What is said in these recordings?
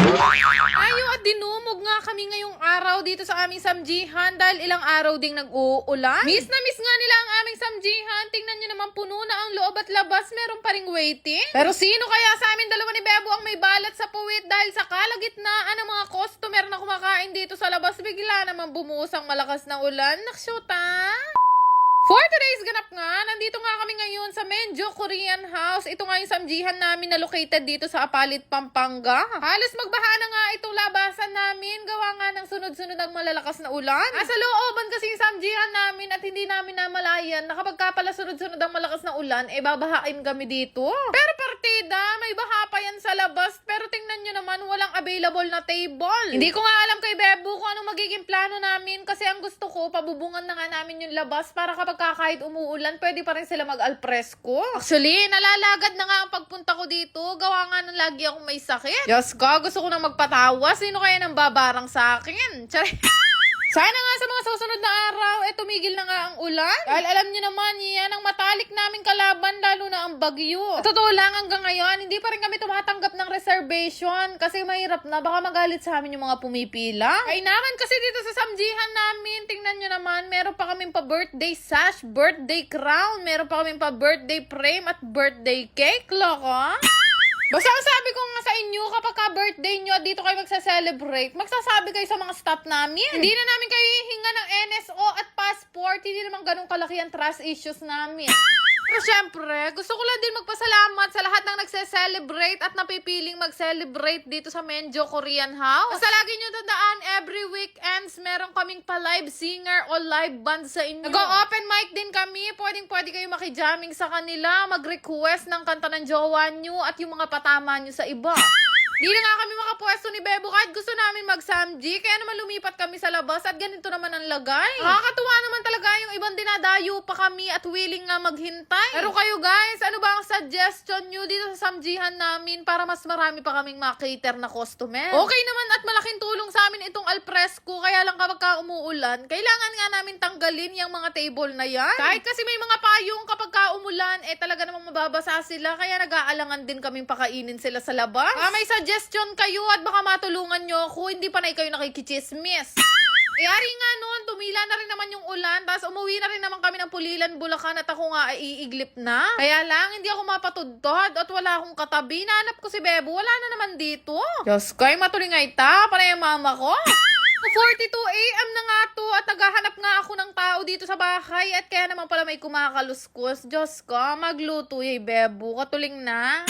Ayo at dinumog nga kami ngayong araw dito sa aming samjihan dahil ilang araw ding nag-uulan. Miss na miss nga nila ang aming samjihan. Tingnan nyo naman, puno na ang loob at labas, meron pa ring waiting. Pero sino kaya sa amin dalawa ni Bebo ang may balat sa puwit dahil sa kalagitnaan ng mga customer na kumakain dito sa labas, bigla naman bumuhos ang malakas na ulan. Naksyuta! For today's ganap nga, nandito nga kami ngayon sa Menjo Korean House. Ito nga yung samjihan namin na located dito sa Apalit, Pampanga. Halos magbaha na nga itong labasan namin. Gawa nga ng sunod-sunod ang malalakas na ulan. Sa looban kasi yung samjihan namin at hindi namin namalayan na kapag ka pala sunod-sunod ang malakas na ulan, babahain kami dito. Pero partida, may baha pa yan sa labas. Pero tingnan nyo naman, walang available na table. Hindi ko nga alam kay Bebo kung anong magiging plano namin kasi ang gusto ko, pabubungan na nga namin yung labas para kapag kahit umuulan, pwede pa rin sila mag-alfresco. Actually, nalalagad na nga ang pagpunta ko dito. Gawa nga nang lagi akong may sakit. Diyos ko, gusto ko nang magpatawa. Sino kaya nang babarang sa akin? Sana nga sa mga susunod na araw, tumigil na nga ang ulan. Dahil alam nyo naman, yan ang matalik naming kalaban, lalo na ang bagyo. At totoo lang, hanggang ngayon, hindi pa rin kami tumatanggap ng reservation kasi mahirap na. Baka magalit sa amin yung mga pumipila. Kailangan kasi dito sa samjihan namin, tingnan nyo naman, meron pa kaming pa-birthday sash, birthday crown, meron pa kaming pa-birthday frame at birthday cake. Loko? Basta ang sabi ko nga sa inyo, kapag ka-birthday nyo at dito kayo magsa-celebrate, magsasabi kayo sa mga staff namin. Hindi na namin kayo hihinga ng NSO at passport. Hindi naman ganun kalaki ang trust issues namin. Pero syempre, gusto ko lang din magpasalamat sa lahat ng nagse-celebrate at napipiling mag-celebrate dito sa Menjo Korean House. Basta lagi nyo tandaan, every weekends, meron kaming pa-live singer o live band sa inyo. Nag-open mic din kami. Pwedeng-pwede kayo makijamming sa kanila, mag-request ng kanta ng jowa nyo at yung mga patama nyo sa iba. Di na nga kami makapwesto ni Bebo kahit gusto namin mag-samji, kaya naman lumipat kami sa labas at ganito naman ang lagay. Nakakatuwa naman talaga yung ibang dinadayo pa kami at willing nga maghintay. Pero kayo guys, ano ba ang suggestion nyo dito sa samjihan namin para mas marami pa kaming makater na customer? Okay naman at malaking tulong sa amin itong alfresco, kaya lang kapag ka umuulan, kailangan nga namin tanggalin yung mga table na yan. Kahit kasi may mga payong kapag ka umulan, talaga namang mababasa sila, kaya nag-aalangan din kaming pakainin sila sa labas. May suggestion kayo at baka matulungan nyo ako, hindi pa na kayo nakikichismis. Ari nga noon, tumila na rin naman yung ulan, tapos umuwi na rin naman kami ng Pulilan, Bulacan at ako nga ay iiglip na. Kaya lang, hindi ako mapatudtod at wala akong katabi. Nahanap ko si Bebo, wala na naman dito. Diyos ko, ay matulingay ta, para yung mama ko. 42 AM na nga to at naghahanap nga ako ng tao dito sa bahay at kaya naman pala may kumakaluskos. Diyos ko, magluto Bebo, katuling na.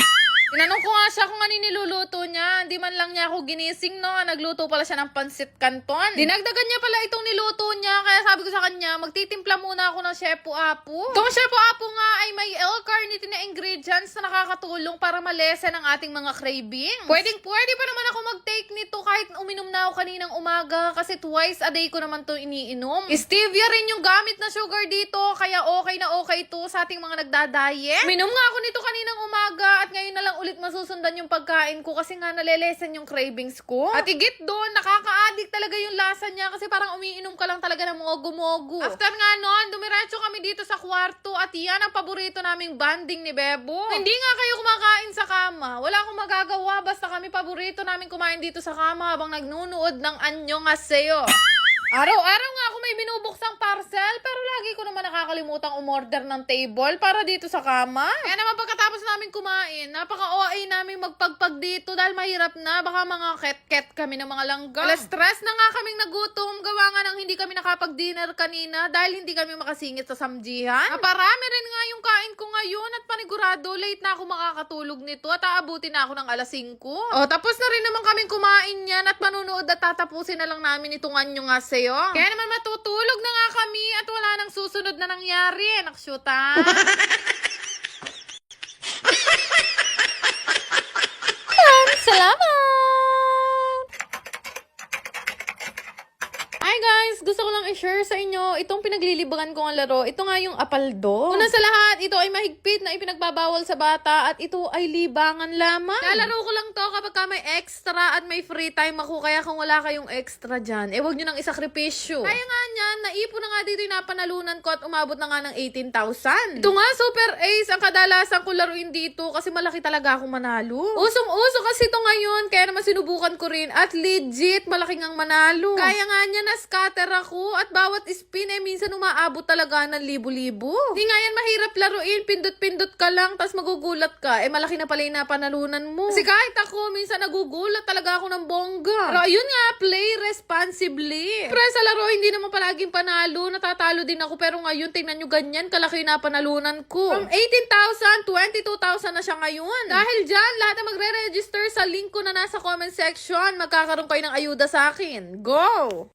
Tinanong ko nga siya kung ano niluluto niya. Hindi man lang niya ako ginising, no? Nagluto pala siya ng pansit canton. Dinagdagan niya pala itong niluto niya. Kaya sabi ko sa kanya, magtitimpla muna ako ng shepu apu. Itong shepu apu nga ay may L-carnitine na ingredients na nakakatulong para malesen ang ating mga cravings. Pwede pa naman ako mag-take nito kahit uminom na ako kaninang umaga kasi twice a day ko naman to iniinom. Stevia rin yung gamit na sugar dito, kaya okay na okay to sa ating mga nagda-diet. Uminom nga ako nito kaninang umaga at ngayon na lang ulit masusundan yung pagkain ko kasi nga nalelesen yung cravings ko. At higit doon, nakaka-addict talaga yung lasa niya kasi parang umiinom ka lang talaga ng mogo-mogo. After nga noon, dumiretso kami dito sa kwarto at yan ang paborito naming banding ni Bebo. Hindi nga kayo kumakain sa kama. Wala akong magagawa basta kami paborito namin kumain dito sa kama habang nagnunood ng Anyong Haseyo. Araw-araw nga ako may binubuksang parcel pero lagi ko naman nakakalimutang umorder ng table para dito sa kama. Kaya naman pagkatapos namin kumain, napaka-OA namin magpagpag dito dahil mahirap na. Baka mga ket-ket kami ng mga langgam. Stress na nga kaming nagutom. Gawa nga nang hindi kami nakapag-dinner kanina dahil hindi kami makasingit sa samjihan. Naparami rin nga yung kain ko ngayon at panigurado late na ako makakatulog nito at aabutin na ako ng alas 5. Tapos na rin naman kaming kumain yan at manunood at tatapusin na lang namin itong Anyong Haseyo. Kaya naman matutulog na nga kami at wala nang susunod na nangyari. Naksyuta. Salamat! Hi guys! Gusto ko lang lang i-share sa inyo itong pinaglilibangan ko ang laro. Ito nga yung Apaldo. Una sa lahat, ito ay mahigpit na ipinagbabawal sa bata at ito ay libangan lamang. Lalaro ko lang to kapag ka may extra at may free time ako. Kaya kung wala kayong extra dyan, huwag nyo nang isakripisyo. Kaya nga niyan, naipon na nga dito yung napanalunan ko at umabot na nga ng 18,000. Ito nga, Super Ace ang kadalasan ko laruin dito kasi malaki talaga akong manalo. Usong-uso kasi ito ngayon, kaya naman sinubukan ko rin at legit malaking ang manalo. Kaya nga niya na-scatter ako at bawat spin minsan umaabot talaga ng libo-libo. Di nga yan mahirap laruin, pindot-pindot ka lang tas magugulat ka. Malaki na pala yung napanalunan mo. Kasi kahit ako, minsan nagugulat talaga ako ng bongga. Pero ayun nga, play responsibly. Pero sa laro, hindi naman palaging panalo. Natatalo din ako. Pero ngayon, tingnan nyo ganyan, kalaki yung napanalunan ko. From 18,000, 22,000 na siya ngayon. Dahil dyan, lahat na magre-register sa link ko na nasa comment section, magkakaroon kayo ng ayuda sa akin. Go!